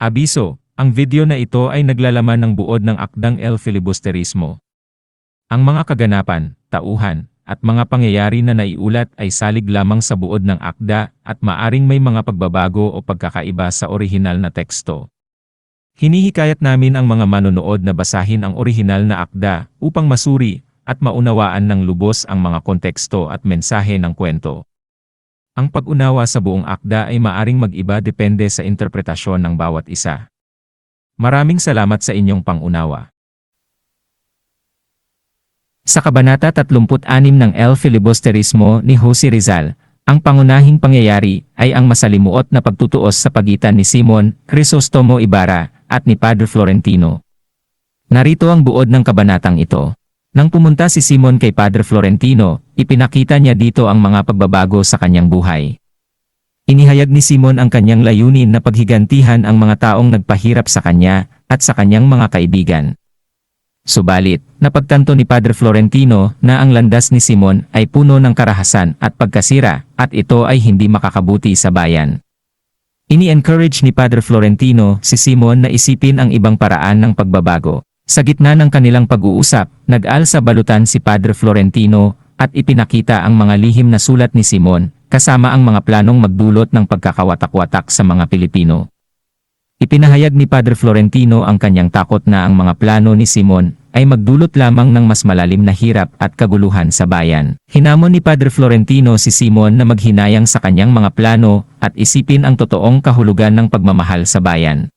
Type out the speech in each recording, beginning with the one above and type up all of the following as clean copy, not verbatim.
Abiso, ang video na ito ay naglalaman ng buod ng akdang El Filibusterismo. Ang mga kaganapan, tauhan, at mga pangyayari na naiulat ay salig lamang sa buod ng akda at maaring may mga pagbabago o pagkakaiba sa orihinal na teksto. Hinihikayat namin ang mga manonood na basahin ang orihinal na akda upang masuri at maunawaan ng lubos ang mga konteksto at mensahe ng kwento. Ang pag-unawa sa buong akda ay maaring mag-iba depende sa interpretasyon ng bawat isa. Maraming salamat sa inyong pangunawa. Sa Kabanata 36 ng El Filibusterismo ni Jose Rizal, ang pangunahing pangyayari ay ang masalimuot na pagtutuos sa pagitan ni Simon Crisostomo Ibarra at ni Padre Florentino. Narito ang buod ng kabanatang ito. Nang pumunta si Simon kay Padre Florentino, ipinakita niya dito ang mga pagbabago sa kanyang buhay. Inihayag ni Simon ang kanyang layunin na paghigantihan ang mga taong nagpahirap sa kanya at sa kanyang mga kaibigan. Subalit, napagtanto ni Padre Florentino na ang landas ni Simon ay puno ng karahasan at pagkasira at ito ay hindi makakabuti sa bayan. Ini-encourage ni Padre Florentino si Simon na isipin ang ibang paraan ng pagbabago. Sa gitna ng kanilang pag-uusap, nag-alsa balutan si Padre Florentino at ipinakita ang mga lihim na sulat ni Simon, kasama ang mga planong magdulot ng pagkakawatak-watak sa mga Pilipino. Ipinahayag ni Padre Florentino ang kanyang takot na ang mga plano ni Simon ay magdulot lamang ng mas malalim na hirap at kaguluhan sa bayan. Hinamon ni Padre Florentino si Simon na maghinayang sa kanyang mga plano at isipin ang totoong kahulugan ng pagmamahal sa bayan.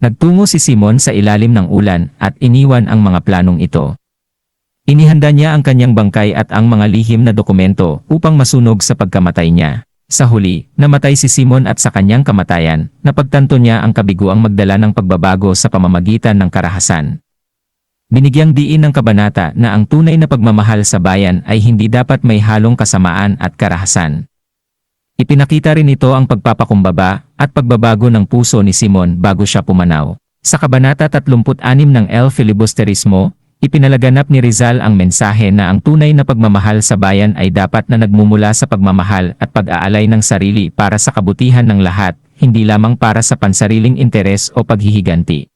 Nagtungo si Simon sa ilalim ng ulan at iniwan ang mga planong ito. Inihanda niya ang kanyang bangkay at ang mga lihim na dokumento upang masunog sa pagkamatay niya. Sa huli, namatay si Simon at sa kanyang kamatayan, napagtanto niya ang kabiguang magdala ng pagbabago sa pamamagitan ng karahasan. Binigyang diin ng kabanata na ang tunay na pagmamahal sa bayan ay hindi dapat may halong kasamaan at karahasan. Ipinakita rin ito ang pagpapakumbaba at pagbabago ng puso ni Simon bago siya pumanaw. Sa Kabanata 36 ng El Filibusterismo, ipinalaganap ni Rizal ang mensahe na ang tunay na pagmamahal sa bayan ay dapat na nagmumula sa pagmamahal at pag-aalay ng sarili para sa kabutihan ng lahat, hindi lamang para sa pansariling interes o paghihiganti.